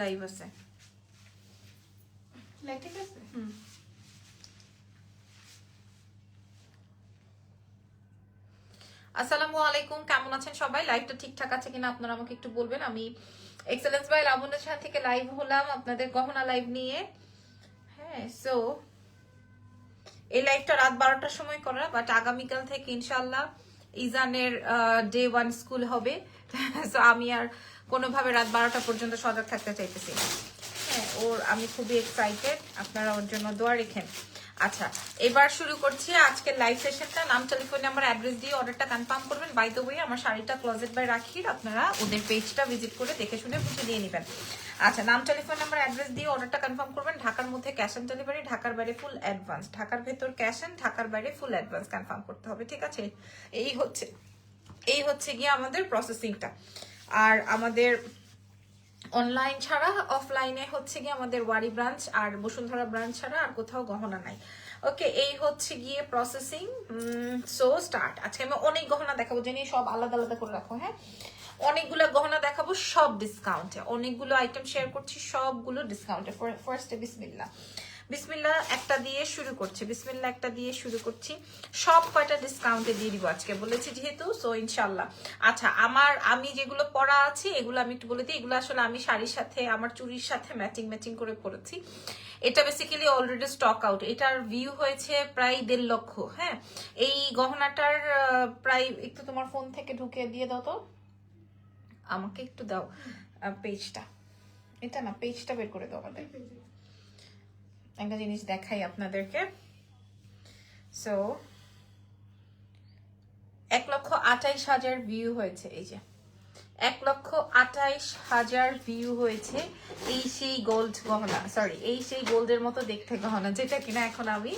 Live আছে। ঠিক আছে। আসসালামু আলাইকুম, কেমন আছেন সবাই? লাইভটা ঠিকঠাক আছে কিনা আপনারা আমাকে একটু বলবেন। আমি এক্সেলেন্স বাই লাবণ্য সাহা থেকে লাইভ হলাম আপনাদের গহনা লাইভ নিয়ে। হ্যাঁ, সো এই লাইভটা রাত 12টার সময় করা, বাট আগামীকাল থেকে ইনশাল্লাহ ইজানের ডে 1 স্কুল হবে। সো আমি আর কোনোভাবে রাত 12টা পর্যন্ত সজাগ থাকতে চাইতেছি না। হ্যাঁ, আমি খুবই এক্সাইটেড, আপনারা ওর জন্য দোয়া রেখেন। আচ্ছা, এবার শুরু করছি আজকের লাইভ সেশনটা। নাম, টেলিফোন নাম্বার, অ্যাড্রেস দিয়ে অর্ডারটা কনফার্ম করবেন। বাই দ্য ওয়ে, আমার শাড়িটা ক্লোজেট বাই রাখির, আপনারা ওদের পেজটা ভিজিট করে দেখে শুনে বুঝে দিয়ে নেবেন। আচ্ছা, নাম, টেলিফোন নাম্বার, অ্যাড্রেস দিয়ে অর্ডারটা কনফার্ম করবেন। ঢাকার মধ্যে ক্যাশ অন ডেলিভারি, ঢাকার বাইরে ফুল অ্যাডভান্স। ঢাকার ভেতর ক্যাশ অন, ঢাকার বাইরে ফুল অ্যাডভান্স কনফার্ম করতে হবে, ঠিক আছে? এই হচ্ছে গিয়ে আমাদের প্রসেসিংটা। আর আমাদের অনলাইন ছাড়া অফলাইনে হচ্ছে গিয়ে আমাদের ওয়ারি ব্রাঞ্চ আর বসুন্ধরা ব্রাঞ্চ ছাড়া আর কোথাও গহনা নাই। ওকে, এই হচ্ছে গিয়ে প্রসেসিং। So start. আজকে আমি অনেক গহনা দেখাবো, জেনে সব আলাদা আলাদা করে রাখো। হ্যাঁ, অনেকগুলো গহনা দেখাবো, সব ডিসকাউন্টে। অনেকগুলো আইটেম শেয়ার করছি, সবগুলো ডিসকাউন্টে। ফার্স্টে বিসমিল্লাহ। বিসমিল্লাহ একটা দিয়ে শুরু করছি, বিসমিল্লাহ একটা দিয়ে শুরু করছি। সব কয়টা ডিসকাউন্টে দিয়ে দিব আজকে, বলেছি যেহেতু, সো ইনশাল্লাহ। আচ্ছা, আমি যেগুলো পরা আছে এগুলো আমি একটু বলে দিই। এগুলো আসলে আমি শাড়ির সাথে আমার চুড়ির সাথে ম্যাচিং করে পরেছি। এটা বেসিক্যালি অলরেডি স্টক আউট। এটার ভিউ হয়েছে প্রায় 1.5 লক্ষ। হ্যাঁ, এই গহনাটার প্রায়, একটু তোমার ফোন থেকে ঢুকে দিয়ে দাও তো, আমাকে একটু দাও পেজটা। এটা না, পেজটা বের করে দাও আমাদের। একটা জিনিস দেখাই আপনাদেরকে। সো 1,28,000 ভিউ হয়েছে। এই যে 1,28,000 ভিউ হয়েছে। এই সেই গোল্ড গহনা, সরি, এই সেই গোল্ডের মতো দেখতে গহনা, যেটা কিনা এখন আমি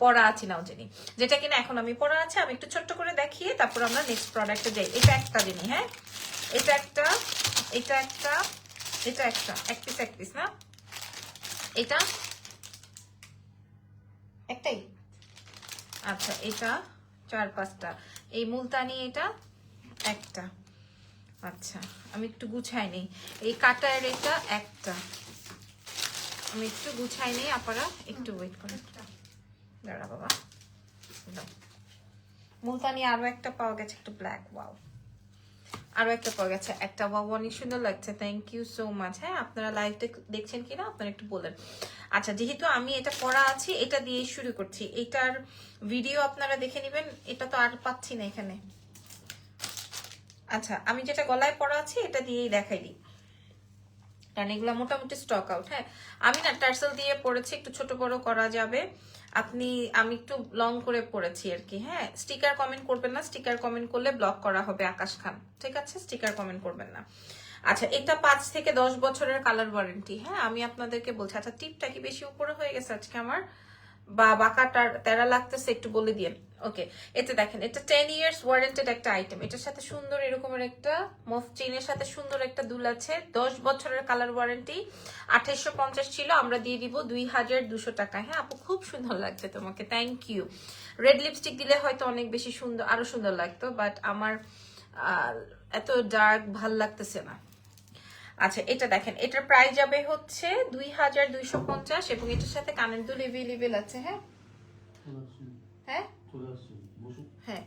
পরা আছি। নাও জানি, যেটা কিনা এখন আমি পরা আছি। আমি একটু ছোট্ট করে দেখিয়ে তারপর আমরা নেক্সট প্রোডাক্টে যাই। এটা একটা জিনিস। হ্যাঁ, এটা একটা, এটা একটা, এটা একটা, এক পিস না, এটা একটাই। আচ্ছা, এটা 4-5টা। এই মুলতানি এটা একটা। আচ্ছা, আমি একটু গুছাই নেই। এই কাটার এটা একটা, আমি একটু গুছাই নেই। আপনারা একটু ওয়েট করেন, দাঁড়া বাবা। মুলতানি আরো একটা পাওয়া গেছে, একটু ব্ল্যাক। ওয়াও, আরো একটা পাওয়া গেছে একটা। ওয়াও, অনেক সুন্দর লাগছে, থ্যাংক ইউ সো মাচ। হ্যাঁ, আপনারা লাইভটা দেখছেন কিনা আপনারা একটু বলেন। আচ্ছা, যেহেতু আমি এটা পড়া আছি, এটা দিয়ে শুরু করছি। এটার ভিডিও আপনারা দেখে নেবেন। এটা তো আর পাচ্ছি না এখানে। আচ্ছা, আমি যেটা গলায় পড়া আছি এটা দিয়েই দেখাই দিই, কারণ এগুলো মোটামুটি স্টক আউট। হ্যাঁ, আমি না টার্সেল দিয়ে পড়েছি, একটু ছোট বড় করা যাবে। আমি একটু লং করে পড়েছি আর কি। হ্যাঁ, স্টিকার কমেন্ট করবেন না, স্টিকার কমেন্ট করলে ব্লক করা হবে আকাশ খান, ঠিক আছে? স্টিকার কমেন্ট করবেন না। আচ্ছা, এটা 5 থেকে 10 বছরের কালার ওয়ারেন্টি। হ্যাঁ, আমি আপনাদেরকে বলছি। আচ্ছা, টিপটা কি বেশি উপরে হয়ে গেছে আজকে আমার, বা বাঁকাটার তেরা লাগতেছে, একটু বলে দিয়ে। ওকে, এটা দেখেন, এটা 10 ইয়ার্স ওয়ারেন্টেড একটা আইটেম। এটার সাথে সুন্দর এরকমের একটা মফ চেইনের সাথে সুন্দর একটা দুল আছে। 10 বছরের কালার ওয়ারেন্টি। 2850 ছিল, আমরা দিয়ে দিব 2200 টাকা। হ্যাঁ আপু, খুব সুন্দর লাগছে তোমাকে, থ্যাংক ইউ। রেড লিপস্টিক দিলে হয়তো অনেক বেশি সুন্দর, আরো সুন্দর লাগতো, বাট আমার এত ডার্ক ভাল লাগতেছে না। আচ্ছা, এটা দেখেন, এটার প্রাইস যাবে হচ্ছে 2250, এবং এটার সাথে কানের দুল এভেলেবেল আছে। হ্যাঁ হ্যাঁ হ্যাঁ,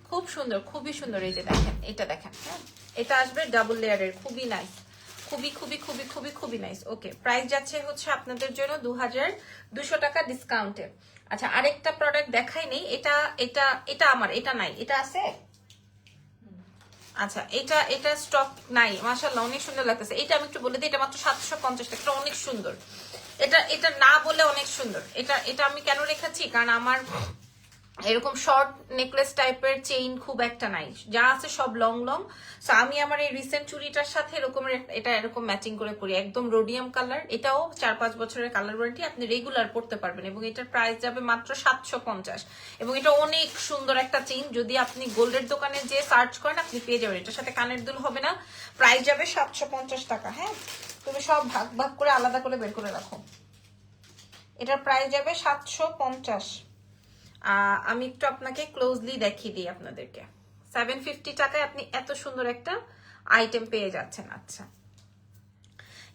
খুব সুন্দর, খুবই সুন্দর। এই যে দেখেন, এটা দেখেন। হ্যাঁ, এটা আসবে ডাবল লেয়ারের, খুবই নাইস, খুবই খুবই খুবই খুবই খুবই নাইস। ওকে, প্রাইস যাচ্ছে হচ্ছে আপনাদের জন্য 2200 টাকা ডিসকাউন্টে। আচ্ছা, আরেকটা প্রোডাক্ট দেখাই নেই। এটা এটা এটা আমার, এটা নাই, এটা আছে। আচ্ছা, এটা স্টক নাই, মাশাআল্লাহ, অনেক সুন্দর লাগতেছে। এটা আমি একটু বলে দিই, এটা মাত্র 750 টাকা। এটা অনেক সুন্দর। এটা না বলে অনেক সুন্দর। এটা আমি কেন রেখেছি, কারণ আমার এরকম শর্ট নেকলেস টাইপের চেইন খুব একটা নাই, যা আছে সব লং লং। সো আমি আমার এই রিসেন্ট চুড়িটার সাথে এটা এরকম ম্যাচিং করে পরি, একদম রোডিয়াম কালার। এটাও 4-5 বছরের কালার ওয়ারেন্টি, আপনি রেগুলার পড়তে পারবেন। এবং এটার প্রাইস যাবে মাত্র 750। এবং এটা অনেক সুন্দর একটা চেইন, যদি আপনি গোল্ডের দোকানে যে সার্চ করেন আপনি পেয়ে যাবেন। এটার সাথে কানের দুল হবে না, প্রাইস যাবে 750 টাকা। হ্যাঁ, তুমি সব ভাগ ভাগ করে আলাদা করে বের করে রাখো। এটার প্রাইস যাবে 750। আমি একটু আপনাকে ক্লোজলি দেখিয়ে দিই আপনাদেরকে। 750 টাকায় আপনি এত সুন্দর একটা আইটেম পেয়ে যাচ্ছেন। আচ্ছা,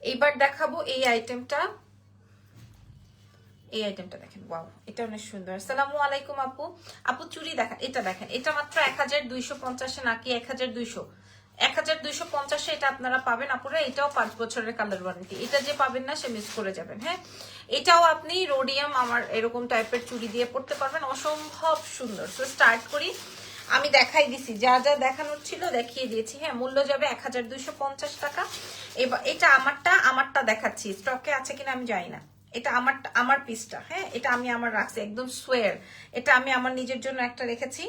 এইবার দেখাবো এই আইটেমটা। এই আইটেমটা দেখেন, ওয়াও, এটা অনেক সুন্দর। আসসালামু আলাইকুম আপু। আপু চুড়ি দেখেন, এটা দেখেন, এটা মাত্র 1250 নাকি 1200? 1250 এটা আপনারা পাবেন আপুরা। এটাও 5 বছরের কালার ওয়ারেন্টি। এটা যে পাবেন না সে মিস করে যাবেন। হ্যাঁ, এটাও আপনি রোডিয়াম আমার এরকম টাইপের চুড়ি দিয়ে পড়তে পারবেন, অসম্ভব সুন্দর। তো স্টার্ট করি। আমি দেখাই দিছি, যা যা দেখানোর ছিল দেখিয়ে দিয়েছি। হ্যাঁ, মূল্য যাবে 1250 টাকা। এবার এটা আমারটা দেখাচ্ছি, স্টকে আছে কিনা আমি জানি না। এটা আমার পিসটা। হ্যাঁ, এটা আমি আমার রাখছি, একদম সোয়ার। এটা আমি আমার নিজের জন্য একটা রেখেছি,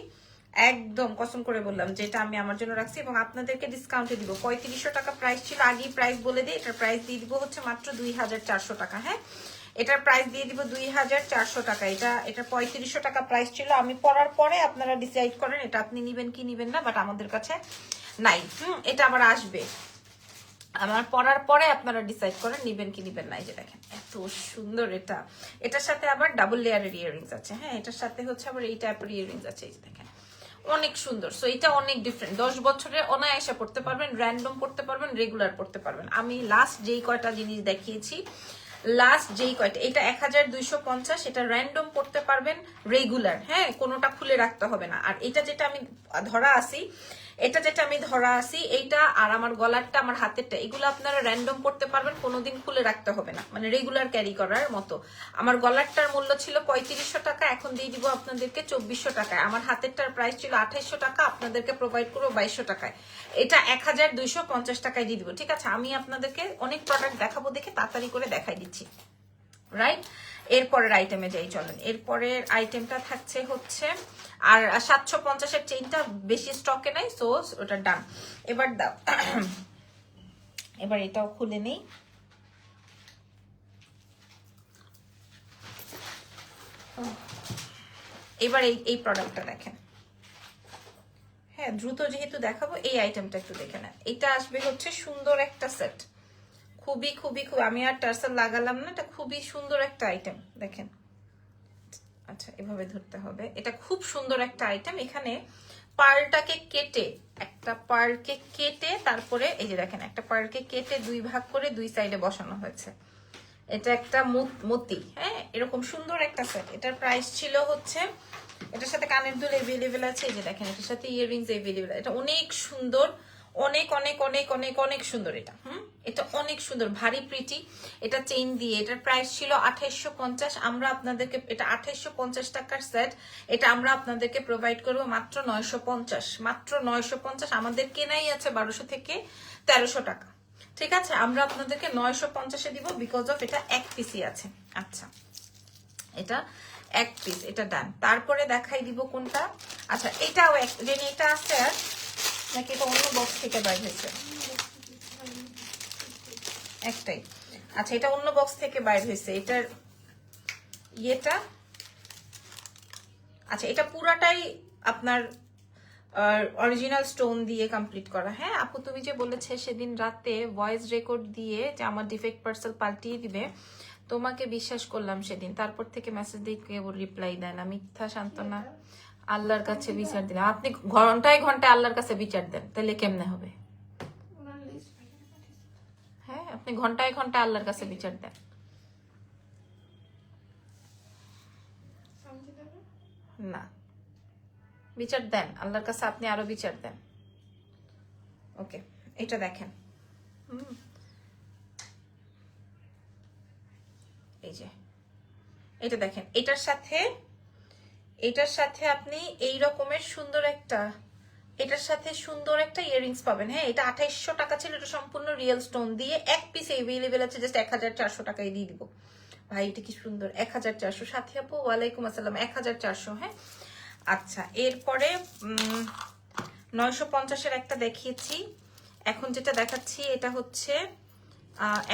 একদম কসম করে বললাম যে এটা আমি আমার জন্য রাখছি এবং আপনাদেরকে ডিসকাউন্টে দিব। 3500 টাকা প্রাইস ছিল, আগেই প্রাইস বলে দিই। এটার প্রাইস দিয়ে দিব হচ্ছে মাত্র 2400 টাকা। হ্যাঁ, এটার প্রাইস দিয়ে দিব 2400 টাকা। এটা 3500 টাকা প্রাইস ছিল। আমি পড়ার পরে আপনারা ডিসাইড করেন এটা আপনি নিবেন কি নিবেন না, বাট আমাদের কাছে নাই। এটা আবার আসবে, আমার পড়ার পরে আপনারা ডিসাইড করেন নিবেন কি নিবেন না। এই যে দেখেন এত সুন্দর এটা। এটার সাথে আবার ডাবল লেয়ারের ইয়াররিংস আছে। হ্যাঁ, এটার সাথে হচ্ছে আবার এই টাইপের ইয়াররিংস আছে। এই যে দেখেন অনেক সুন্দর। সো এটা অনেক ডিফারেন্ট। 10 বছরে অনায়াসে পড়তে পারবেন, র্যান্ডম পড়তে পারবেন, রেগুলার পড়তে পারবেন। আমি লাস্ট যেই কয়টা জিনিস দেখিয়েছি, এটা 1250, এটা র্যান্ডম পড়তে পারবেন, রেগুলার। হ্যাঁ, কোনোটা খুলে রাখতে হবে না। আর এটা যেটা আমি ধরা আছি, এইটা আর আমার গলারটা, আমার হাতেরটা, এগুলো আপনারা র্যান্ডম পড়তে পারবেন, কোনোদিন খুলে রাখতে হবে না, মানে রেগুলার ক্যারি করার মতো। আমার গলারটার মূল্য ছিল 3500 টাকা, এখন দিয়ে দিব আপনাদেরকে 2400 টাকায়। আমার হাতেরটার প্রাইস ছিল 2800 টাকা, আপনাদেরকে প্রোভাইড করবো 2200 টাকায়। এটা 1250 টাকায় দিয়ে দিব। ঠিক আছে, আমি আপনাদেরকে অনেক প্রোডাক্ট দেখাবো, দেখে তাড়াতাড়ি করে দেখাই দিচ্ছি, রাইট? এরপরের আইটেমে যাই, চলেন। এরপরের আইটেমটা থাকছে হচ্ছে, আর 750-এর চেইনটা বেশি স্টকে নাই, সো ওটা ডান। এবার দাও, এবার এটাও খুলে নেই। এবার এই প্রোডাক্টটা দেখেন। হ্যাঁ, দ্রুত যেহেতু দেখাবো, এই আইটেমটা একটু দেখে নেন। এটা আসবে হচ্ছে সুন্দর একটা সেট, খুবই খুবই খুব, আমি আর টার্সেল লাগালাম না, এটা খুবই সুন্দর একটা আইটেম দেখেন। আচ্ছা, এভাবে ধরতে হবে। এটা খুব সুন্দর একটা আইটেম। এখানে পার্লটাকে কেটে, একটা পার্লকে কেটে, তারপরে এই যে দেখেন একটা পার্লকে কেটে 2 ভাগ করে 2 সাইডে বসানো হয়েছে। এটা একটা মতি। হ্যাঁ, এরকম সুন্দর একটা সেট। এটার প্রাইস ছিল হচ্ছে, এটার সাথে কানের দুল এভেলেবেল আছে, এই যে দেখেন এটার সাথে ইয়াররিংস এভেলেবেল। এটা অনেক সুন্দর, অনেক অনেক অনেক অনেক অনেক সুন্দর এটা। এটা অনেক সুন্দর, ভারী প্রিটি। এটা চেইন দিয়ে, এটার প্রাইস ছিল 2850। আমরা আপনাদেরকে, এটা 2850 টাকার সেট, এটা আমরা আপনাদেরকে প্রোভাইড করবো মাত্র 950। মাত্র 950। আমাদের কেনাই আছে 1200 থেকে 1300 টাকা। ঠিক আছে, আমরা আপনাদেরকে 950-এ দিব, বিকজ অফ এটা এক পিসই আছে। আচ্ছা, এটা এক পিস, এটা ডান। তারপরে দেখাই দিব কোনটা। আচ্ছা, এটাও এক, যেন এটা আছে আর নাকি এটা অন্য বক্স থেকে বাইর হয়েছে? একটাই। আচ্ছা, এটা অন্য বক্স থেকে বাইর হয়েছে। এটার ইয়েটা, আচ্ছা, এটা পুরাটাই আপনার অরিজিনাল স্টোন দিয়ে কমপ্লিট করা। হ্যাঁ আপু, তুমি যে বলেছে সেদিন রাতে ভয়েস রেকর্ড দিয়ে যে আমার ডিফেক্ট পার্সেল পাল্টিয়ে দিবে, তোমাকে বিশ্বাস করলাম সেদিন, তারপর থেকে মেসেজ দিয়ে কেবল রিপ্লাই দেয় না, মিথ্যা সান্ত্বনা। আল্লাহর কাছে বিচার দিলাম। আপনি ঘন্টায় ঘন্টায় আল্লাহর কাছে বিচার দেন, তাহলে কেমনে হবে? হ্যাঁ, আপনি ঘন্টায় ঘন্টায় আল্লাহর কাছে বিচার দেন। না, বিচার দেন আল্লাহর কাছে, আপনি আরো বিচার দেন। ওকে, এটা দেখেন। এই যে এটা দেখেন, এটার সাথে আপনি এই রকমের সুন্দর একটা, এটার সাথে সুন্দর একটা ইয়াররিংস পাবেন। হ্যাঁ, এটা 2800 টাকা ছিল, এটা সম্পূর্ণ রিয়েল স্টোন দিয়ে, এক পিস এভেলেবেল আছে, জাস্ট 1400 টাকায় দিয়ে দিব। ভাই এটা কি সুন্দর, 1400। সাথী আপু ওয়ালাইকুম আসসালাম, 1400। হ্যাঁ, আচ্ছা, এরপরে 950-এর একটা দেখিয়েছি, এখন যেটা দেখাচ্ছি এটা হচ্ছে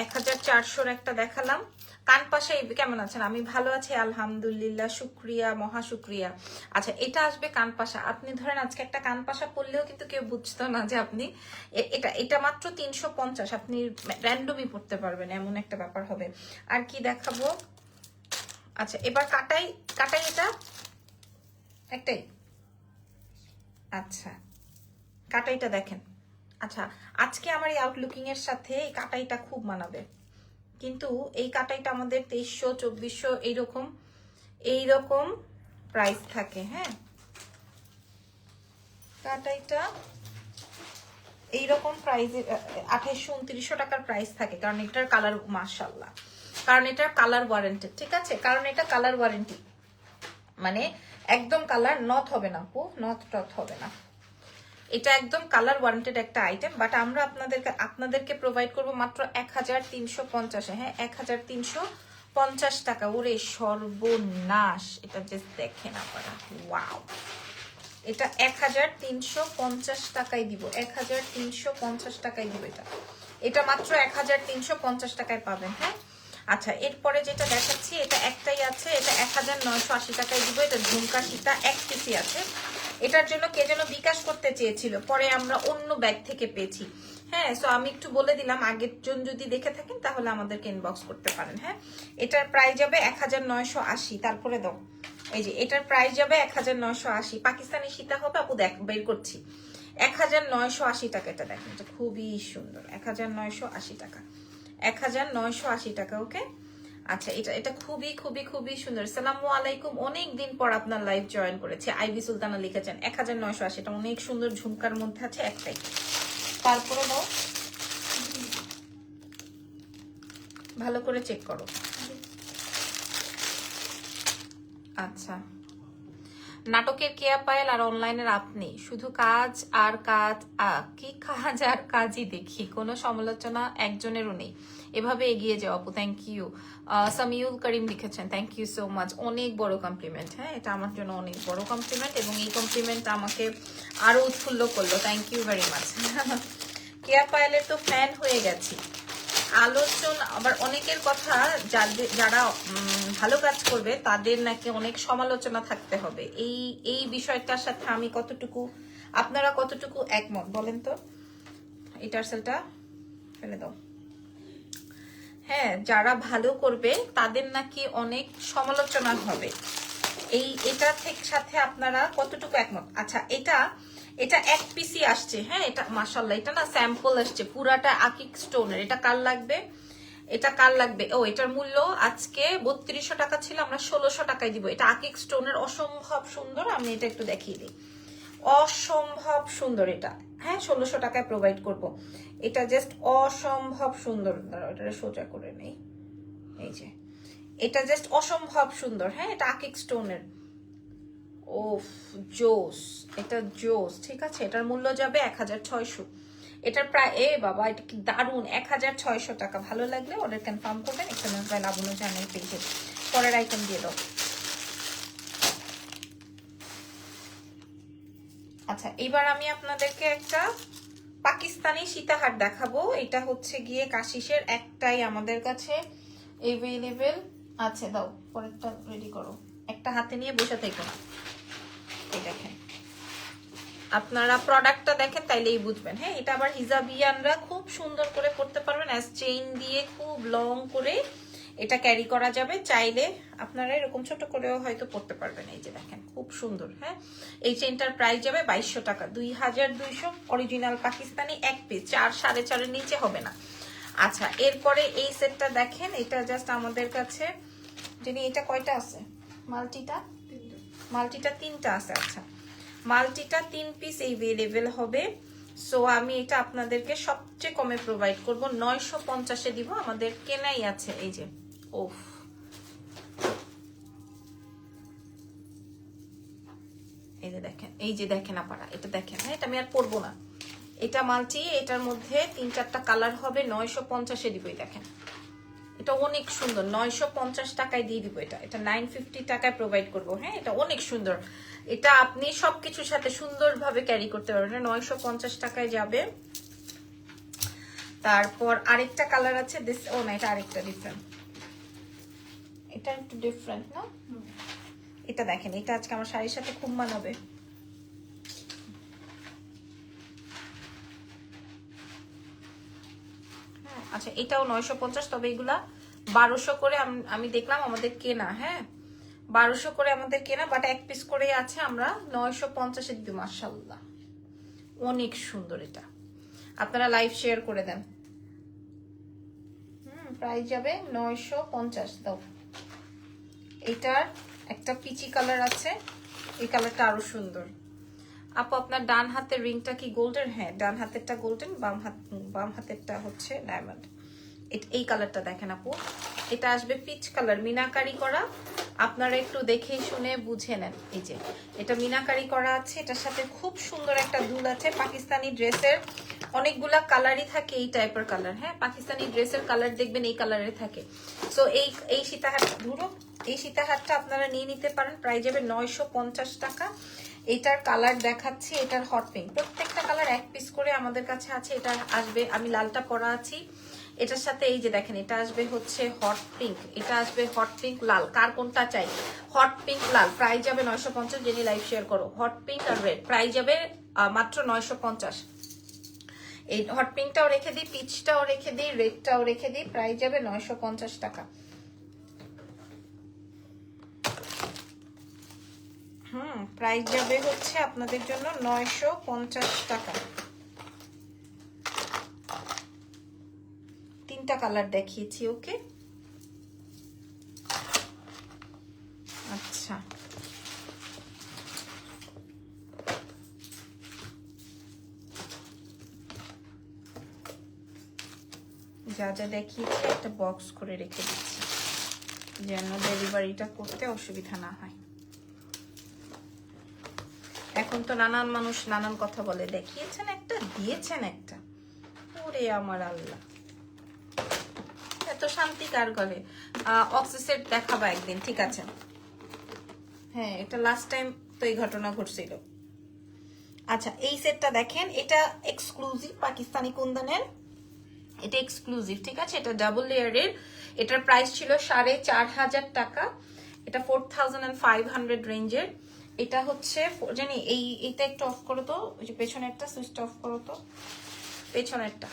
1400-র একটা দেখালাম। কান পাশা কেমন আছেন? আমি ভালো আছি আলহামদুলিল্লাহ, শুক্রিয়া, মহা শুক্রিয়া। আচ্ছা, এটা আসবে কান পাশা। আপনি ধরেন আজকে একটা কান পাশা পরলেও কিন্তু কেউ বুঝতো না যে আপনি এটা মাত্র 350, আপনি র্যান্ডমই পড়তে পারবেন, এমন একটা ব্যাপার হবে। আর কি দেখাবো? আচ্ছা, এবার কাটাই এটা একটাই। আচ্ছা, কাটাইটা দেখেন। আচ্ছা, আজকে আমার এই আউটলুকিং এর সাথে এই কাটাইটা খুব মানাবে, কিন্তু এই কাটাইটা আমাদের 2300 2400 এইরকম প্রাইস থাকে। হ্যাঁ, কাটাইটা এইরকম প্রাইসে 2800 2900 টাকার প্রাইস থাকে, কারণ এটার কালার মাশাআল্লাহ, কারণ এটার কালার ওয়ারেন্টি। ঠিক আছে, কারণ এটা কালার ওয়ারেন্টি, মানে একদম কালার নট হবে না আপু, নট হবে না, এটা একদম কালার ওয়ারেন্টেড একটা আইটেম। বাট আমরা আপনাদেরকে প্রোভাইড করব মাত্র 1350। হ্যাঁ, 1350 টাকা। ওরে সর্বনাশ, এটা জাস্ট দেখেন আপনারা, ওয়াও, এটা 1350 টাকায় দিব, 1350 টাকায় দিব। এটা মাত্র 1350 টাকায় পাবেন। হ্যাঁ, আচ্ছা, এরপরে যেটা দেখাচ্ছি এটা একটাই আছে, এটা 1980 টাকায় দিব। এটা ঝুমকা সীতা এক পিসি আছে। এটার জন্য কে যেন বিকাশ করতে চেয়েছিল, পরে আমরা অন্য ব্যাগ থেকে পেয়েছি। হ্যাঁ, সো আমি একটু বলে দিলাম, আগের জন যদি দেখে থাকেন তাহলে আমাদেরকে ইনবক্স করতে পারেন। হ্যাঁ, এটার প্রাইস যাবে 1980। তারপরে দাও, এই যে এটার প্রাইস যাবে 1980। পাকিস্তানি সীতা হবে আপু, দেখ বের করছি, 1980 টাকা। এটা দেখেন, এটা খুবই সুন্দর, 1980 টাকা, 1980 টাকা। ওকে, আচ্ছা, এটা খুবই খুবই খুবই সুন্দর। আসসালামু আলাইকুম, অনেকদিন পর আপনার লাইভ জয়েন করেছে। আইবি সুলতানা লিখেছেন 1980। এটা অনেক সুন্দর, ঝুমকার মধ্যে আছে একটাই। তারপরে দাও, ভালো করে চেক করো। আচ্ছা, নাটকের কেয়া পায়েল আর অনলাইনের আপনি, শুধু কাজ আর কাজ, কি কাজ আর কাজই দেখি, কোনো সমালোচনা একজনেরও নেই। এভাবে এগিয়ে যাও আপু, থ্যাংক ইউ। সামিউল করিম লিখেছেন, থ্যাংক ইউ সো মাচ, অনেক বড় কমপ্লিমেন্ট। হ্যাঁ, এটা আমার জন্য অনেক বড় কমপ্লিমেন্ট, এবং এই কমপ্লিমেন্ট আমাকে আরো উৎফুল্ল করলো। Thank you very much. Keya পায়েলের তো ফ্যান হয়ে গেছি। আলোচনা আবার অনেকের কথা, যারা ভালো কাজ করবে তাদের নাকি অনেক সমালোচনা থাকতে হবে। এই বিষয়টার সাথে আমি কতটুকু, আপনারা কতটুকু একমত বলেন তো? এই টার্সেলটা ফেলে দাও। হ্যাঁ, যারা ভালো করবে তাদের নাকি অনেক সমালোচনা হবে, এটা থেকে সাথে আপনারা কতটুকু একমত? আচ্ছা, এটা এক পিসি আসছে। হ্যাঁ, এটা মাশাআল্লাহ, এটা না স্যাম্পল আসছে, পুরাটা আকিক স্টোনের। এটা কার লাগবে? এটা কার লাগবে? ও, এটার মূল্য আজকে 3200 টাকা ছিল, আমরা 1600 টাকায় দিব। এটা আকিক স্টোনের, অসম্ভব সুন্দর। আমি এটা একটু দেখিয়ে দিই, অসম্ভব সুন্দর এটা। হ্যাঁ, 1600 টাকায় প্রোভাইড করব। এটা জাস্ট অসম্ভব সুন্দর। এটা সোজা করে নেই, এই যে এটা জাস্ট অসম্ভব সুন্দর। হ্যাঁ, এটা আকিক স্টোনের, ওফ জোস, এটা জোস। ঠিক আছে, এটার মূল্য যাবে 1600। এটার প্রায়, এ বাবা, এটা কি দারুন, 1600 টাকা। ভালো লাগলে অর্ডার কনফার্ম করবেন এক্সেলেন্স বাই লাবণ্য চ্যানেল পেজে। পরের আইটেম দিয়ে দাও। আচ্ছা, এবার আমি আপনাদেরকে একটা পাকিস্তানি সীতাহার দেখাবো। এটা হচ্ছে গিয়ে কাশিসের, একটাই আমাদের কাছে এভেলেবেল আছে। দাও, পরেরটা রেডি করো, একটা হাতে নিয়ে বসে থেকো না। এই দেখেন, আপনারা প্রোডাক্টটা দেখেন তাইলেই বুঝবেন। হ্যাঁ, এটা আবার হিজাবিয়ানরা খুব সুন্দর করে পড়তে পারবেন, অ্যাজ চেইন দিয়ে খুব লং করে এটা ক্যারি করা যাবে। চাইলে আপনারা এরকম ছোট করেও হয়তো পড়তে পারবেন। এই যে দেখেন, খুব সুন্দর। হ্যাঁ, এই চেইনটার প্রাইস যাবে 2200 টাকা, 2200। অরিজিনাল পাকিস্তানি এক পিস, 4 4.5 নিচে হবে না। আচ্ছা, এরপরে এই সেটটা দেখেন, এটা জাস্ট আমাদের কাছে যিনি, এটা কয়টা আছে? মাল্টিটা 3টা আছে। আচ্ছা, মাল্টিটা 3 পিস এভেলেবেল হবে। সো আমি এটা আপনাদেরকে সবচেয়ে কমে প্রোভাইড করব, 950-এ দিব। আমাদের কেনাই আছে। এই যে, ওফ, এই যে দেখেন, এই যে দেখেন আপনারা, এটা দেখেন। হ্যাঁ, এটা আমি আর পরবো না। এটা মাল্টি, এটার মধ্যে 3-4টা কালার হবে, 950-এ দিব। দেখেন, এটা অনেক সুন্দর, 950 টাকায় দিয়ে দিব। এটা 950 টাকায় প্রোভাইড করব। হ্যাঁ, এটা অনেক সুন্দর। এটা আপনি সবকিছুর সাথে সুন্দরভাবে ক্যারি করতে পারবেন। 950 টাকায় যাবে। তারপর আরেকটা কালার আছে, দিস, ও না, এটা আরেকটা ডিফারেন্ট, এটা একটু ডিফারেন্ট না? এটা দেখেন, এটা আজকে আমার শাড়ির সাথে খুব মানাবে। আচ্ছা, এটাও 950, তবে এগুলা 1200 করে আমি দেখলাম আমাদের কেনা। হ্যাঁ, 1200 করে আমাদের কেনা, বাট এক পিস করেই আছে। আমরা 950-এ দিব। মাশাআল্লাহ, অনেক সুন্দর এটা। আপনারা লাইভ শেয়ার করে দেন। প্রাইস যাবে 950। দাও। এটার একটা পিচি কালার আছে, এই কালারটা আরো সুন্দর। আপু আপনার ডান হাতের রিংটা কি গোল্ডেন? হ্যাঁ, ডান হাতেরটা গোল্ডেন, বাম হাতেরটা হচ্ছে ডায়মন্ড। এই কালারটা দেখেন আপু, এটা আসবে পিচ কালার, মিনাকারি করা। আপনারা একটু দেখে শুনে বুঝে নেন। এই যে এটা মিনাকারি করা আছে, এটার সাথে খুব সুন্দর একটা দুল আছে। পাকিস্তানি ড্রেসের অনেকগুলা কালারই থাকে এই টাইপের কালার। হ্যাঁ, পাকিস্তানি ড্রেসের কালার দেখবেন এই কালারের থাকে। সো এই সীতাহার ধরো, এই সীতাহারটা আপনারা নিয়ে নিতে পারেন। প্রাইস যাবে 950 টাকা। এটার কালার দেখাচ্ছি, এটার হট পিঙ্ক। প্রত্যেকটা কালার এক পিস করে আমাদের কাছে আছে। এটা আসবে, আমি লালটা পরা আছি, এটার সাথে এই যে দেখেন এটা আসবে হচ্ছে হট পিঙ্ক, এটা আসবে হট পিঙ্ক লাল। কার কোনটা চাই? হট পিঙ্ক লাল। প্রাইস যাবে 950। জেনি লাইভ শেয়ার করো। হট পিঙ্ক আর রেড প্রাইস যাবে মাত্র 950। এই হট পিঙ্কটাও রেখে দিই, পিচটাও রেখে দিই, রেডটাও রেখে দিই। প্রাইস যাবে 950 টাকা। প্রাইস যাবে হচ্ছে আপনাদের জন্য 950 টাকা। তিনটা কালার দেখিয়েছি। ওকে, আচ্ছা যা যা দেখিয়েছি একটা বক্স করে রেখে দিচ্ছি যেন ডেলিভারিটা করতে অসুবিধা না হয়। এখন তো নানান মানুষ নানান কথা বলে, দেখিয়েছেন একটা, দিয়েছেন একটা। ওরে আমার আল্লাহ, এত শান্তি কার ঘরে? অক্সিসেট দেখাবা একদিন, ঠিক আছে? হ্যাঁ, এটা লাস্ট টাইম তো এই ঘটনা ঘটছিল। আচ্ছা, এই সেটটা দেখেন, এটা এক্সক্লুসিভ পাকিস্তানি কুন্দনের, এটা এক্সক্লুসিভ, ঠিক আছে? এটা ডাবল লেয়ারের। এটার প্রাইস ছিল 4500 টাকা। এটা 4500 রেঞ্জের। এটা হচ্ছে জানি এইটা একটু অফ করো তো, ওই যে পেছনেরটা সুইচটা অফ করো তো, পেছনেরটা।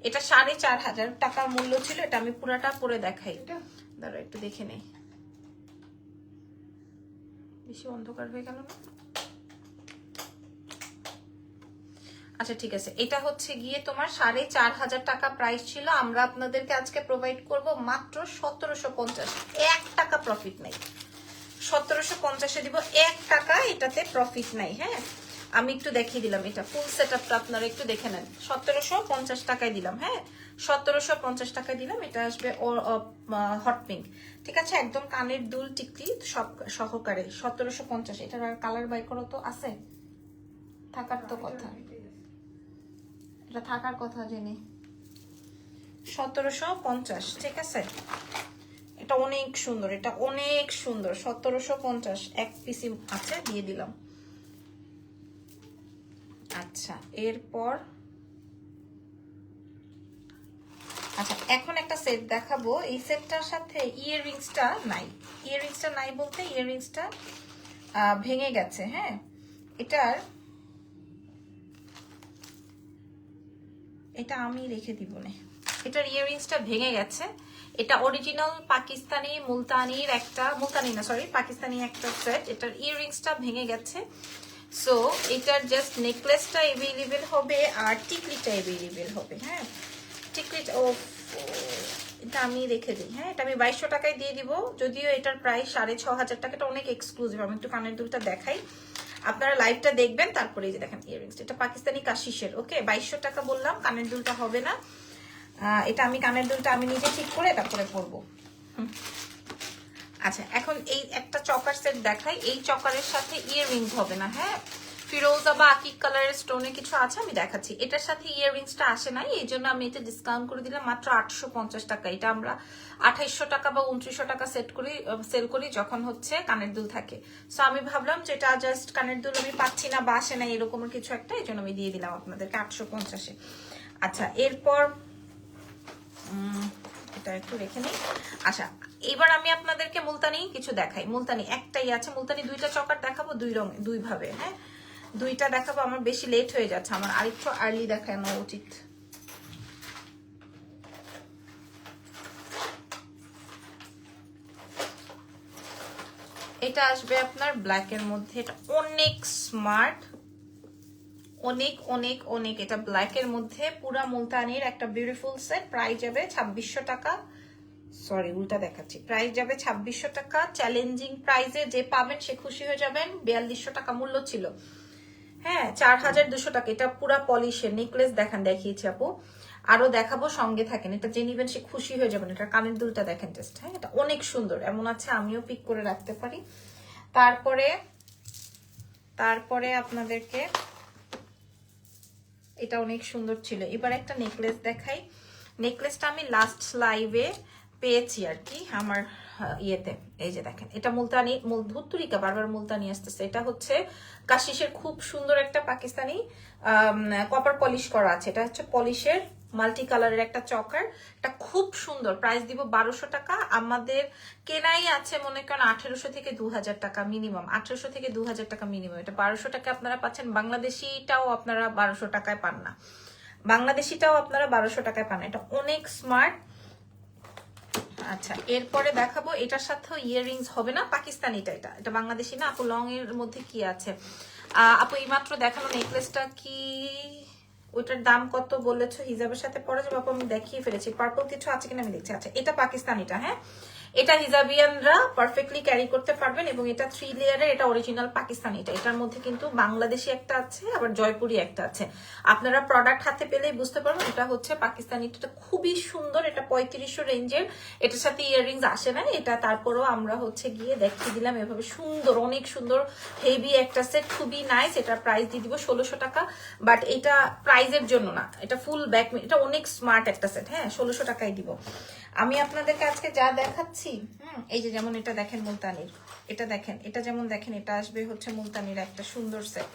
এটা 4500 টাকার মূল্য ছিল। এটা আমি পুরাটা পরে দেখাই, দাঁড়া একটু দেখে নেই। বেশি অন্ধকার হয়ে গেল না? আচ্ছা ঠিক আছে, এটা হচ্ছে গিয়ে তোমার 4500 টাকা প্রাইস ছিল। আমরা আপনাদেরকে আজকে প্রোভাইড করব মাত্র 1750। 1 টাকা প্রফিট নাই। 1750-এ দিব, 1 টাকা এটাতে প্রফিট নাই। হ্যাঁ, আমি একটু দেখিয়ে দিলাম, এটা ফুল সেটআপটা আপনারা একটু দেখে নেন। 1750 টাকায় দিলাম। হ্যাঁ, 1750 টাকায় দিলাম। এটা আসবে হট পিঙ্ক, ঠিক আছে? একদম কানের দুল টিকলি সব সহকারে 1750। এটার আর কালার বাই করো তো, আছে? থাকার তো কথা, এটা থাকার কথা জেনে। 1750, ঠিক আছে? এটা অনেক সুন্দর, এটা অনেক সুন্দর। 1750 এক পিসি আছে, দিয়ে দিলাম। আচ্ছা, এরপর আচ্ছা এখন একটা সেট দেখাবো। এই সেটটার সাথে ইয়াররিংসটা নাই। ইয়াররিংসটা নাই বলতে ইয়াররিংসটা ভেঙে গেছে। হ্যাঁ, এটা আমি রেখে দিব না। এটার ইয়াররিংসটা ভেঙে গেছে। এটা অরিজিনাল পাকিস্তানি মুলতানির একটা, মুলতানি না সরি, পাকিস্তানি একটা সেট। এটার ইয়াররিংসটা ভেঙে গেছে। সো এটার জাস্ট নেকলেসটা অ্যাভেলেবেল হবে আর টিকলিটা অ্যাভেলেবেল হবে। হ্যাঁ, টিকলিটা এটা আমি রেখে দিই। হ্যাঁ, এটা আমি 2200 টাকায় দিয়ে দিব। যদিও এটার প্রাইস 6500 টাকা। এটা অনেক এক্সক্লুসিভ। আমি একটু কানের দুলটা দেখাই, আপনারা লাইভটা দেখবেন তারপরে। এই যে দেখেন ইয়াররিংসটা, এটা পাকিস্তানি কাশিসের। ওকে, 2200 টাকা বললাম, কানের দুলটা হবে না। এটা আমি কানের দুলটা আমি নিজে ঠিক করে তারপরে পরবো। আচ্ছা, এখন এই একটা চকার সেট দেখাই। এই চকারের সাথে ইয়াররিংস হবে না। হ্যাঁ, ফিরোজা বা আকিক কালারের স্টোনে কিছু আছে, আমি দেখাচ্ছি। এটার সাথে ইয়াররিংসটা আসে নাই, এই জন্য আমি এটা ডিসকাউন্ট করে দিলাম মাত্র 850 টাকা। এটা আমরা 2800 টাকা বা 2900 টাকা সেল করি যখন হচ্ছে কানের দুল থাকে। সো আমি ভাবলাম যে এটা জাস্ট কানের দুল আমি পাচ্ছি না বা আসে না এরকম কিছু একটা, এই জন্য আমি দিয়ে দিলাম আপনাদেরকে 850-এ। আচ্ছা, এরপর এটা একটু রেখে নিই। আচ্ছা, এবার আমি আপনাদেরকে মুলতানি কিছু দেখাই। মুলতানি একটাই আছে, মুলতানি দুইটা চকার দেখাবো, দুই ভাবে। হ্যাঁ, দুইটা দেখাবো। আমার বেশি লেট হয়ে যাচ্ছে, আমার আরেকটু আর্লি দেখানো উচিত। এটা আসবে আপনার ব্ল্যাক এর মধ্যে। এটা অনেক স্মার্ট, অনেক অনেক অনেক, এটা ব্ল্যাকের মধ্যে পুরা মুলতানির একটা বিউটিফুল সেট, প্রাইস যাবে 2600 টাকা। সরি উল্টা দেখাচ্ছি, প্রাইস যাবে 2600 টাকা। চ্যালেঞ্জিং প্রাইসে যে পাবেন সে খুশি হয়ে যাবেন। 4200 টাকা মূল্য ছিল, হ্যাঁ 4200 টাকা। এটা পুরা পলিশের নেকলেস দেখান, দেখিয়েছি আপু, আরো দেখাবো, সঙ্গে থাকেন। এটা যে নিবেন সে খুশি হয়ে যাবেন। এটা কানের দুলটা দেখেন জাস্ট, হ্যাঁ এটা অনেক সুন্দর, এমন আছে আমিও পিক করে রাখতে পারি। তারপরে তারপরে আপনাদেরকে এটা অনেক সুন্দর ছিল। এবার একটা নেকলেস দেখাই। নেকলেসটা আমি লাস্ট লাইভে পেয়েছি আর কি আমার ইয়েতে। এই যে দেখেন, এটা মুলতানি, ধুত্তুরিকা বারবার মুলতানি আসতেছে। এটা হচ্ছে কাশিসের খুব সুন্দর একটা পাকিস্তানি কপার পলিশ করা আছে। এটা হচ্ছে পলিশের মাল্টি কালারের একটা চকার, এটা খুব সুন্দর। প্রাইস দিব 1200 টাকা। আমাদের কেনাই আছে মনে করেন 1800 থেকে 2000 টাকা মিনিমাম, 1800 থেকে 2000 টাকা মিনিমাম। এটা 1200 টাকা আপনারা পাচ্ছেন। বাংলাদেশিটাও আপনারা 1200 টাকায় পান না, বাংলাদেশিটাও আপনারা 1200 টাকায় পান। এটা অনেক স্মার্ট। আচ্ছা এরপরে দেখাবো, এটার সাথেও ইয়াররিংস হবে না, পাকিস্তানিটা। এটা এটা বাংলাদেশি না আপু। লং এর মধ্যে কি আছে আপু? এইমাত্র দেখানো নেকলেসটা কি, ওইটার দাম কত বলেছো? হিজাবের সাথে পরে যাবো আপু, আমি দেখিয়ে ফেলেছি। পার্পল কিছু আছে কিনা আমি দেখছি। আচ্ছা এটা পাকিস্তানিটা, হ্যাঁ এটা হিজাবিয়ানরা পারফেক্টলি ক্যারি করতে পারবেন। এবং এটা 3 লেয়ারের, এটা অরিজিনাল পাকিস্তানিটা। এটার মধ্যে কিন্তু বাংলাদেশি একটা আছে, আবার জয়পুরি একটা আছে। আপনারা প্রোডাক্ট হাতে পেলেই বুঝতে পারবেন এটা হচ্ছে পাকিস্তানিটা। এটা খুবই সুন্দর, এটা 3500 রেঞ্জের। এটার সাথে ইয়াররিংস আসে না এটা, তারপরেও আমরা হচ্ছে গিয়ে দেখিয়ে দিলাম এভাবে। সুন্দর, অনেক সুন্দর হেভি একটা সেট, খুবই নাইস। এটার প্রাইস দিয়ে দিব 1600 টাকা। বাট এটা প্রাইজের জন্য না, এটা ফুল ব্যাক, এটা অনেক স্মার্ট একটা সেট, হ্যাঁ 1600 টাকায় দিব। আমি আপনাদেরকে আজকে যা দেখাচ্ছি, এই যে যেমন এটা দেখেন মুলতানির, এটা দেখেন, এটা যেমন দেখেন, এটা আসবে হচ্ছে মুলতানির একটা সুন্দর সেট।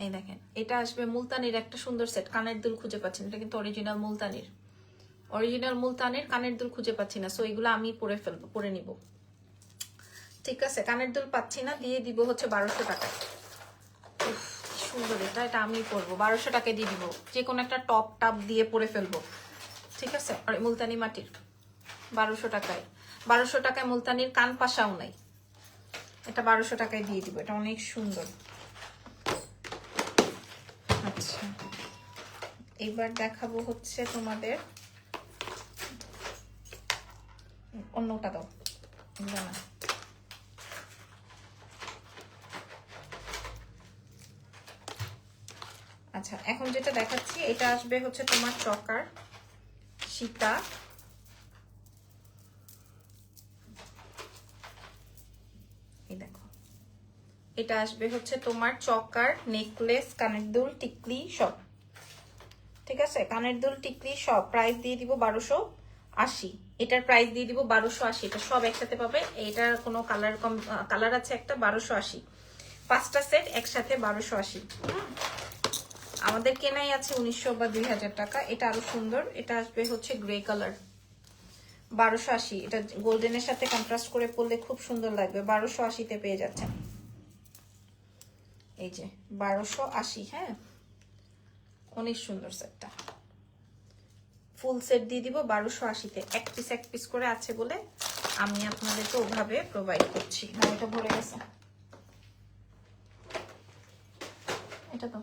এই দেখেন, এটা আসবে মুলতানির একটা সুন্দর সেট। কানের দুল খুঁজে পাচ্ছেন, এটা কিন্তু অরিজিনাল মুলতানির, অরিজিনাল মুলতানির। কানের দুল খুঁজে পাচ্ছি না, সো এগুলো আমি পরে ফেলবো, পরে নিব। ঠিক আছে, কানের দুল পাচ্ছি না, দিয়ে দিব হচ্ছে 1200 টাকায়। সুন্দর এটা, এটা আমি পরবো 1200 টাকায় দিয়ে দিব। যে কোনো একটা টপ টাপ দিয়ে পরে ফেলবো, ঠিক আছে। আর মুলতানি মাটির 1200 টাকায়, 1200 টাকায় মুলতানির কান পাশাও নাই, এটা 1200 টাকায় দিয়ে দিব। এটা অনেক সুন্দর। আচ্ছা এবার দেখাবো হচ্ছে তোমাদের অন্যটা, দাও না। আচ্ছা এখন যেটা দেখাচ্ছি, এটা আসবে হচ্ছে তোমার চকার সীতা। এই দেখো, এটা আসবে হচ্ছে তোমার চকার নেকলেস, কানের দুল, টিকলি সব, ঠিক আছে। কানের দুল, টিকলি সব। প্রাইস দিয়ে দিব 1280। এটার প্রাইস দিয়ে দিব 1280। এটা সব একসাথে পাবে। এটার কোনো কালার কম, কালার আছে একটা 1280। 5টা সেট একসাথে 1280। আমাদের কেনাই আছে 1900 বা 2000 টাকা। এটা আরো সুন্দর, এটা আসবে হচ্ছে গ্রে কালার, 1280। এটা গোল্ডেনের সাথে কন্ট্রাস্ট করে পরলে খুব সুন্দর লাগবে। 1280-তে পেয়ে যাচ্ছেন, এই যে 1280। হ্যাঁ অনেক সুন্দর সেটটা, ফুল সেট দিয়ে দিব 1280-তে। এক পিস করে আছে বলে আমি আপনাদেরকে ওভাবে প্রোভাইড করছি। না এটা ভরে গেছে, এটা তো।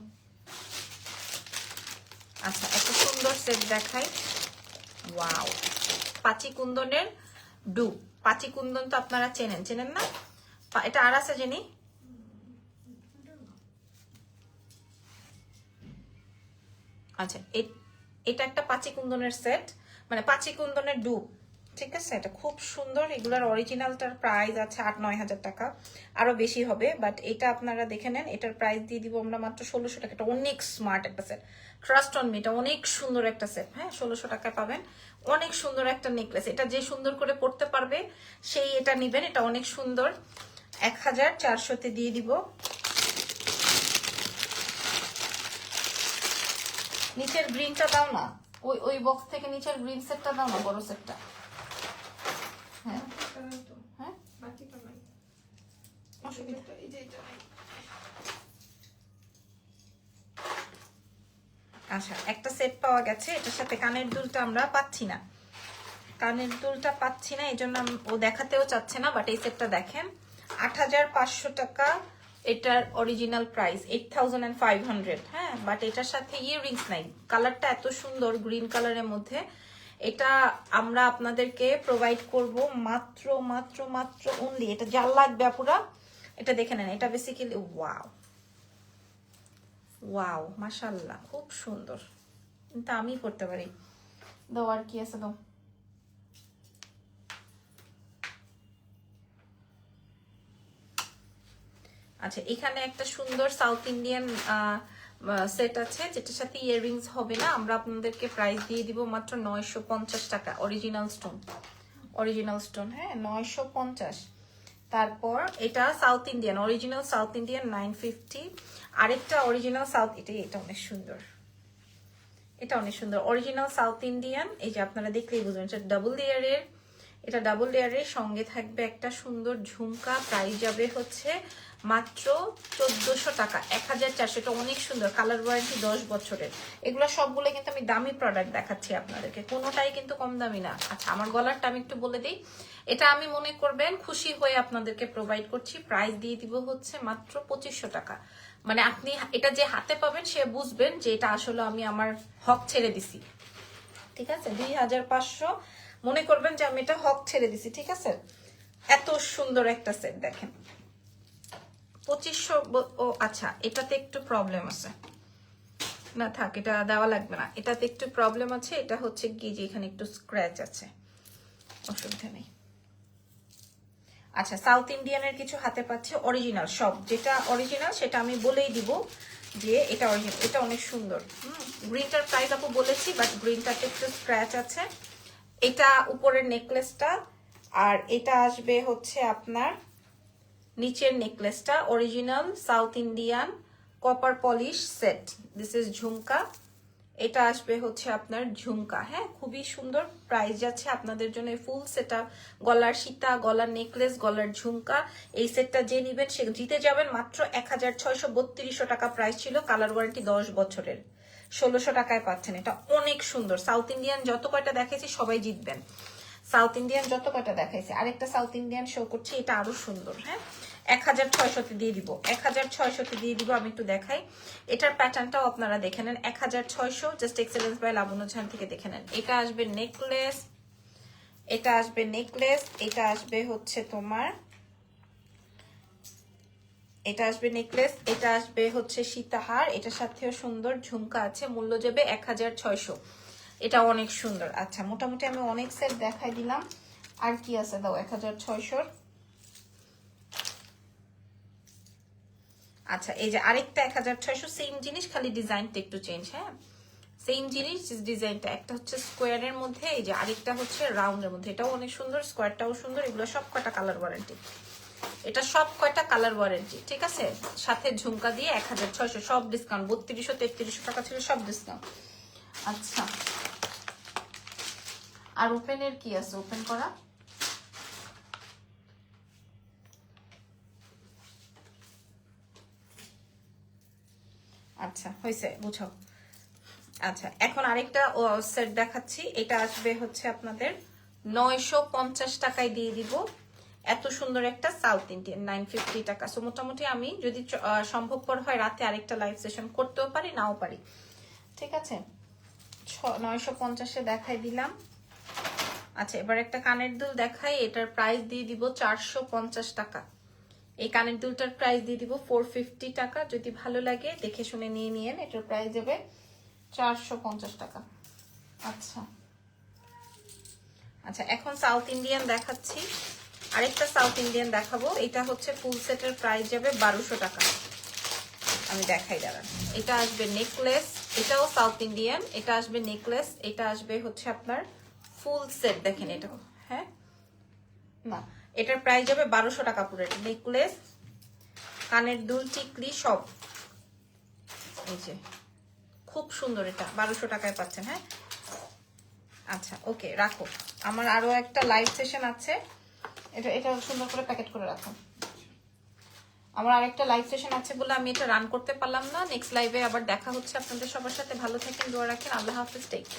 আচ্ছা একটা সুন্দর সেট দেখাই। ওয়াও, পাচি কুন্দনের ডু। পাচি কুন্দন তো আপনারা চেনেন না? এটা আর আছে জেনি, আচ্ছা এটা একটা পাচি কুন্দনের সেট, মানে পাচি কুন্দনের ডু, ঠিক আছে। এটা খুব সুন্দর। এগুলোর অরিজিনালটার প্রাইস আছে 8-9 হাজার টাকা, আরো বেশি হবে। বাট এটা আপনারা দেখে নেন, এটার প্রাইস দিয়ে দিব আমরা মাত্র 1600 টাকা। এটা অনেক স্মার্ট একটা সেট, ট্রাস্ট অন মি, এটা অনেক সুন্দর একটা সেট। হ্যাঁ 1600 টাকায় পাবেন। অনেক সুন্দর একটা নেকলেস, এটা যে সুন্দর করে পড়তে পারবে সেই এটা নিবেন। এটা অনেক সুন্দর, 1400-তে দিয়ে দিব। নিচের গ্রিনটা দাও না, ওই বক্স থেকে নিচের গ্রিন সেটটা দাও না, বড় সেটটা। হ্যাঁ হ্যাঁ আচ্ছা একটা সেট পাওয়া গেছে। এটার সাথে কানের দুলটা আমরা পাচ্ছি না, কানের দুলটা পাচ্ছি না, এই জন্য ও দেখাতেও চাচ্ছে না। বাট এই সেটটা দেখেন, 8,500 টাকা এটার অরিজিনাল প্রাইস, 8,500। হ্যাঁ, বাট এটার সাথে ইয়াররিংস নাই। কালারটা এত সুন্দর গ্রিন কালারের মধ্যে। এটা আমরা আপনাদেরকে প্রোভাইড করব মাত্র মাত্র মাত্র অনলি, এটা যার লাগবে আপুরা এটা দেখে নেন। এটা বেসিক্যালি ওয়াও ওয়াও মাশাআল্লাহ, খুব সুন্দর। কিন্তু আমি পড়তে পারি। দাও আর কি আছে দাও। আচ্ছা, এখানে একটা সুন্দর সাউথ ইন্ডিয়ান সেট আছে যেটার সাথে ইয়াররিংস হবে না। আমরা আপনাদেরকে প্রাইস দিয়ে দিব মাত্র 950 টাকা। Original stone, original stone. হ্যাঁ, 950। তারপর এটা south Indian, original south Indian 950। আরেকটা অরিজিনাল সাউথ, এটা অনেক সুন্দর, এটা অনেক সুন্দর অরিজিনাল সাউথ ইন্ডিয়ান। এই যে আপনারা দেখলেই বুঝবেন এটা ডাবল লেয়ারের। এটা ডাবল লেয়ারের সঙ্গে থাকবে একটা সুন্দর ঝুমকা। প্রাইস যাবে হচ্ছে মাত্র 1400 টাকা, 1400। এটা অনেক সুন্দর, কালার ওয়ারেন্টি 10 বছরের। এগুলো সবগুলো কিন্তু আমি দামি প্রোডাক্ট দেখাচ্ছি আপনাদেরকে, কোনোটাই কিন্তু কম দামি না। আচ্ছা, আমার গলারটা আমি একটু বলে দিই। এটা আমি মনে করবেন খুশি হয়ে আপনাদেরকে প্রোভাইড করছি। প্রাইস দিয়ে দিব হচ্ছে মাত্র 2500 টাকা। মানে আপনি এটা যে হাতে পাবেন সে বুঝবেন যে এটা আসলে আমি আমার হক ছেড়ে দিছি। ঠিক আছে, 2500 মনে করবেন যে আমি এটা হক ছেড়ে দিছি। ঠিক আছে, এত সুন্দর একটা সেট দেখেন। 2500। ও আচ্ছা, এটাতে একটু প্রবলেম আছে, না থাক, এটা দেওয়া লাগবে না। এটাতে একটু প্রবলেম আছে, এটা হচ্ছে কি যে এখানে একটু স্ক্র্যাচ আছে, অসুবিধা নেই। আচ্ছা, সাউথ ইন্ডিয়ানের কিছু হাতে পাচ্ছে অরিজিনাল সব। যেটা অরিজিনাল সেটা আমি বলেই দিব যে এটা অরিজিনাল। এটা অনেক সুন্দর। গ্রিনটার প্রাইস আপু বলেছি, বাট গ্রিনটাতে একটু স্ক্র্যাচ আছে। এটা উপরের নেকলেসটা, আর এটা আসবে হচ্ছে আপনার নিচের নেকলেসটা। Original south Indian copper polish set. This is jhumka. এটা আসবে হচ্ছে আপনার ঝুমকা। হ্যাঁ, খুবই সুন্দর। প্রাইস যাচ্ছে আপনাদের জন্য ফুল সেটআপ, গলার সীতা, গলার নেকলেস, গলার ঝুমকা। এই সেটটা যে নেবেন সে জিতে যাবেন মাত্র 1632 টাকা প্রাইস ছিল। কালার ওয়ারেন্টি 10 বছরের, 1600 টাকায় পাচ্ছেন। এটা অনেক সুন্দর। সাউথ ইন্ডিয়ান যত কয়টা দেখাইছি সবাই জিতবেন। সাউথ ইন্ডিয়ান যত কয়টা দেখাইছি, আরেকটা সাউথ ইন্ডিয়ান শো করছি, এটা আরো সুন্দর। হ্যাঁ, 1600 দিয়ে দিব, 1600 দিয়ে দিব। আমি একটু দেখাই, এটার প্যাটার্নটাও আপনারা দেখে নেন। 1600 জাস্ট এক্সেলেন্স বাই লাবণ্য জাহান থেকে দেখে নেন। এটা আসবে নেকলেস, এটা আসবে নেকলেস, এটা আসবে হচ্ছে তোমার, এটা আসবে নেকলেস, এটা আসবে হচ্ছে সীতাহার। এটার সাথেও সুন্দর ঝুমকা আছে। মূল্য যাবে 1600। এটা অনেক সুন্দর। আচ্ছা, মোটামুটি আমি অনেক সেট দেখাই দিলাম। আর কি আছে দাও 1600। আচ্ছা, এই যে আরেকটা 1600, সেম জিনিস, খালি ডিজাইনটা একটু চেঞ্জ। হ্যাঁ, সেম জিনিস, ডিজাইনটা একটা হচ্ছে স্কোয়ারের মধ্যে, এই যে আরেকটা হচ্ছে রাউন্ডের মধ্যে। এটাও অনেক সুন্দর, স্কোয়ারটাও সুন্দর। এগুলো সব কয়টা কালার ওয়ারেন্টি, এটা সব কয়টা কালার ওয়ারেন্টি। ঠিক আছে, সাথে ঝুমকা দিয়ে 1600, সব ডিসকাউন্ট। 3200 3300 টাকা ছিল, সব ডিসকাউন্ট। আচ্ছা, আর ওপেনের কি আছে, ওপেন করা? আচ্ছা, হয়েছে, বুঝাও। আচ্ছা, এখন আরেকটা সেট দেখাচ্ছি। এটা আসবে হচ্ছে আপনাদের 950 টাকায় দিয়ে দিব। এত সুন্দর একটা সাউথ ইন্ডিয়ান 950 টাকা। সো মোটামুটি আমি যদি সম্ভবপর হয় রাতে আরেকটা লাইভ সেশন করতেও পারি, নাও পারি। ঠিক আছে, 950-এ দেখাই দিলাম। আচ্ছা, এবার একটা কানের দুল দেখাই। এটার প্রাইস দিয়ে দিব 450 টাকা। এই কানের দুলটার প্রাইস দিয়ে দিব 450 টাকা। যদি ভালো লাগে দেখে শুনে নিয়ে নিয়েন। এটার প্রাইস যাবে 450 টাকা। আচ্ছা আচ্ছা, এখন সাউথ ইন্ডিয়ান দেখাচ্ছি। আরেকটা সাউথ ইন্ডিয়ান দেখাবো। এটা হচ্ছে ফুল সেটের প্রাইস যাবে 1200 টাকা। আমি দেখাই দাঁড়ান। এটা আসবে নেকলেস, এটাও সাউথ ইন্ডিয়ান। এটা আসবে নেকলেস, এটা আসবে হচ্ছে আপনার ফুল সেট। দেখেন এটা, হ্যাঁ না, এটার প্রাইস যাবে 1200 টাকা পুরো। নেকলেস, কানের দুল, টিকলি সব। এই যে খুব সুন্দর, এটা 1200 টাকায় পাচ্ছেন। হ্যাঁ, আচ্ছা ওকে, রাখো। আমার আরো একটা লাইভ সেশন আছে, এটা সুন্দর করে প্যাকেট করে রাখো। আমার আরেকটা লাইভ সেশন আছে বলে আমি এটা রান করতে পারলাম না। নেক্সট লাইভে আবার দেখা হচ্ছে আপনাদের সবার সাথে। ভালো থাকেন, দোয়া রাখেন। আল্লাহ হাফেজ, টেক কেয়ার।